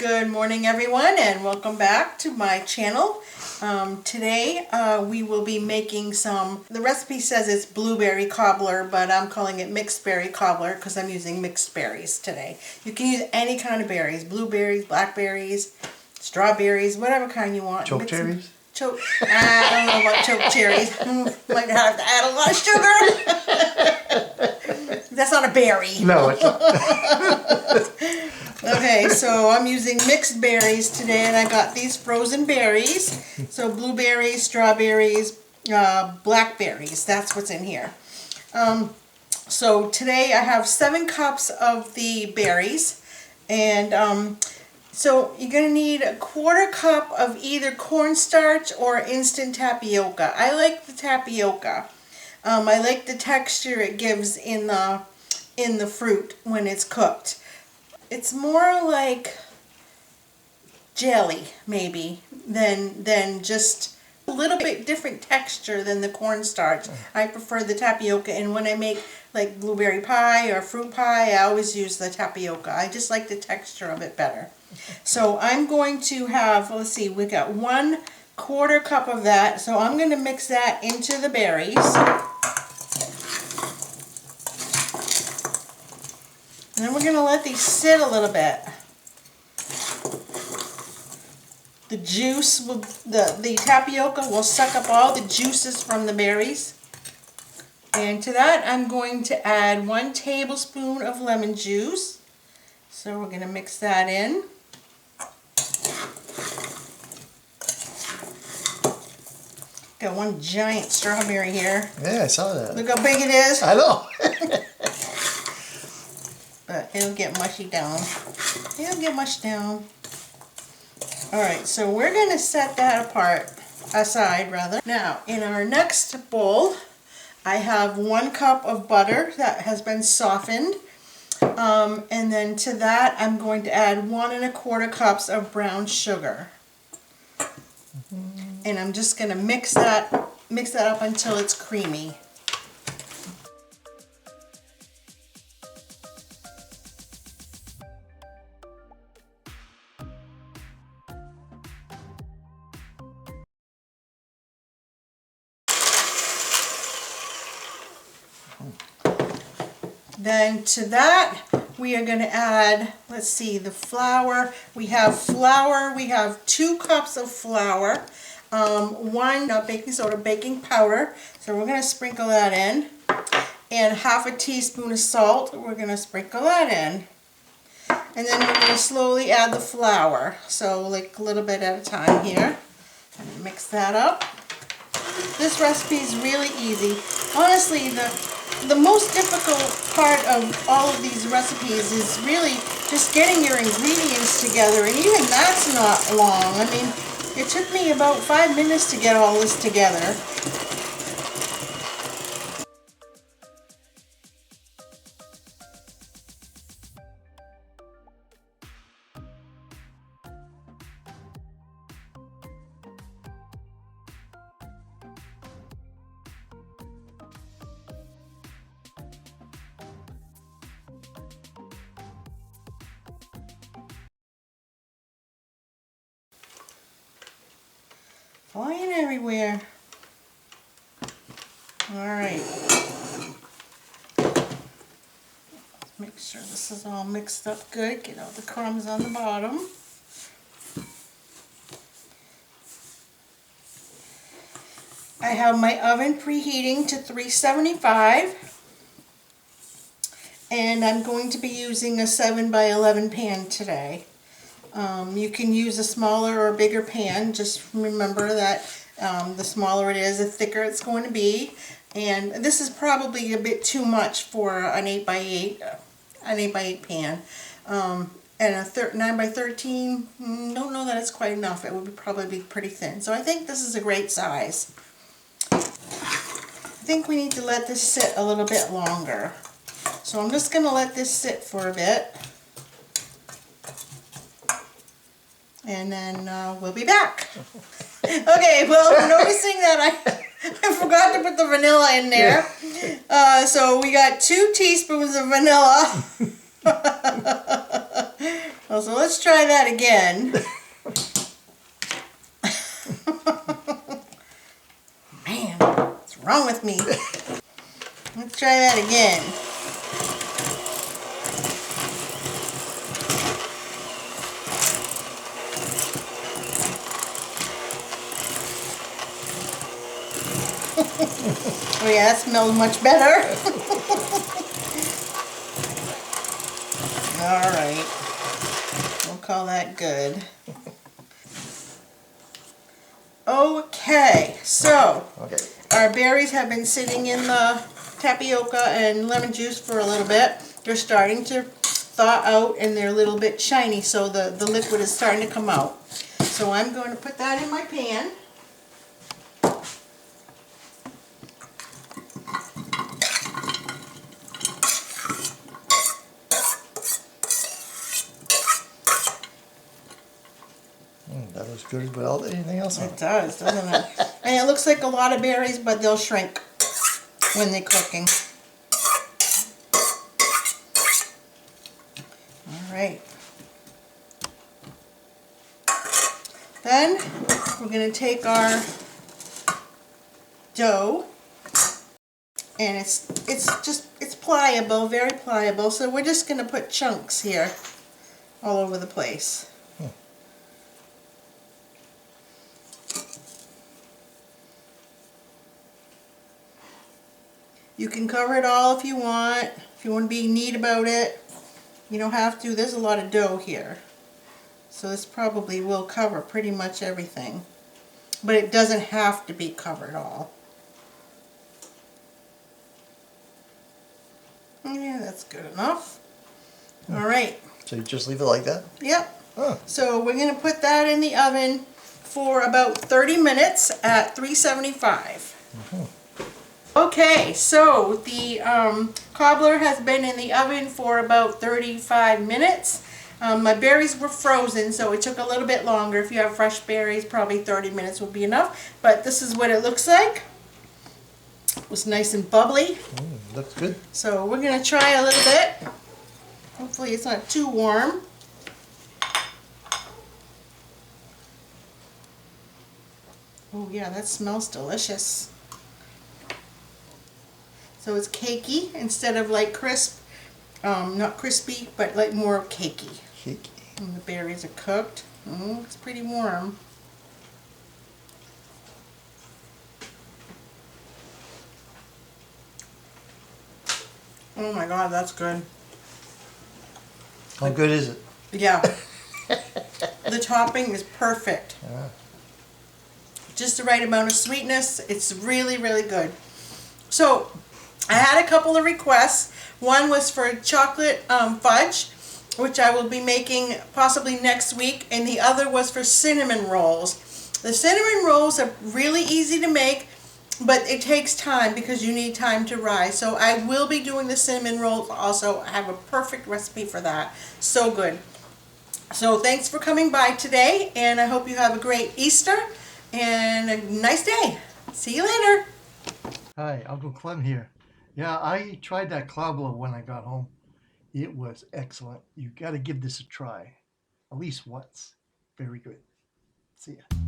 Good morning everyone and welcome back to my channel. Today we will be making the recipe says it's blueberry cobbler, but I'm calling it mixed berry cobbler because I'm using mixed berries today. You can use any kind of berries, blueberries, blackberries, strawberries, whatever kind you want. Choke cherries? I don't know about choke cherries. Might have to add a lot of sugar. That's not a berry. No, it's not. Okay, so I'm using mixed berries today, and I got these frozen berries. So blueberries, strawberries, blackberries. That's what's in here. So today I have 7 cups of the berries, and so you're going to need a 1/4 cup of either cornstarch or instant tapioca. I like the tapioca. I like the texture it gives in the fruit when it's cooked. It's more like jelly, maybe, than just a little bit different texture than the cornstarch. I prefer the tapioca, and when I make like blueberry pie or fruit pie, I always use the tapioca. I just like the texture of it better. So I'm going to have, let's see, we got 1/4 cup of that. So I'm going to mix that into the berries. And then we're going to let these sit a little bit. The juice, the tapioca will suck up all the juices from the berries. And to that I'm going to add 1 tablespoon of lemon juice. So we're going to mix that in. Got 1 giant strawberry here. Yeah, I saw that. Look how big it is. I know. But it'll get mushy down. It'll get mushed down. Alright, so we're going to set that aside. Now, in our next bowl, I have 1 cup of butter that has been softened. And then to that, I'm going to add 1 1/4 cups of brown sugar. And I'm just going to mix that up until it's creamy. Then to that, we are going to add, let's see, the flour. We have 2 cups of flour, 1 baking soda, baking powder. So we're going to sprinkle that in. And 1/2 teaspoon of salt, we're going to sprinkle that in. And then we're going to slowly add the flour. So like a little bit at a time here. And mix that up. This recipe is really easy. Honestly, the most difficult part of all of these recipes is really just getting your ingredients together, and even that's not long. I mean, it took me about 5 minutes to get all this together. Flying everywhere. Alright. Make sure this is all mixed up good. Get all the crumbs on the bottom. I have my oven preheating to 375. And I'm going to be using a 7x11 pan today. You can use a smaller or bigger pan. Just remember that the smaller it is, the thicker it's going to be. And this is probably a bit too much for an 8x8 pan. And a 9x13, don't know that it's quite enough. It would probably be pretty thin. So I think this is a great size. I think we need to let this sit a little bit longer. So I'm just going to let this sit for a bit. And then we'll be back. Okay, well, I'm noticing that I forgot to put the vanilla in there. So we got 2 teaspoons of vanilla. Well, so let's try that again. Man, what's wrong with me? Let's try that again. Oh yeah, that smells much better. All right, we'll call that good. Okay, so our berries have been sitting in the tapioca and lemon juice for a little bit. They're starting to thaw out and they're a little bit shiny, so the liquid is starting to come out. So I'm going to put that in my pan. That looks good without anything else on it. It does, doesn't it? And it looks like a lot of berries, but they'll shrink when they're cooking. All right. Then we're going to take our dough, and it's pliable, very pliable. So we're just going to put chunks here all over the place. You can cover it all if you want to be neat about it. You don't have to. There's a lot of dough here. So this probably will cover pretty much everything. But it doesn't have to be covered all. Yeah, that's good enough. All right. So you just leave it like that? Yep. Oh. So we're going to put that in the oven for about 30 minutes at 375. Okay, so the cobbler has been in the oven for about 35 minutes. My berries were frozen, so it took a little bit longer. If you have fresh berries, probably 30 minutes will be enough. But this is what it looks like. It was nice and bubbly. Looks good. So we're going to try a little bit. Hopefully it's not too warm. Oh yeah, that smells delicious. So it's cakey instead of like crisp, not crispy, but like more cakey. Cakey. And the berries are cooked. It's pretty warm. Oh my God, that's good. How good is it? Yeah. The topping is perfect. Yeah. Just the right amount of sweetness. It's really, really good. So I had a couple of requests. One was for chocolate fudge, which I will be making possibly next week, and the other was for cinnamon rolls. The cinnamon rolls are really easy to make, but it takes time because you need time to rise. So I will be doing the cinnamon rolls also. I have a perfect recipe for that. So good. So thanks for coming by today, and I hope you have a great Easter and a nice day. See you later. Hi, Uncle Clem here. Yeah, I tried that Cobbler when I got home. It was excellent. You got to give this a try. At least once. Very good. See ya.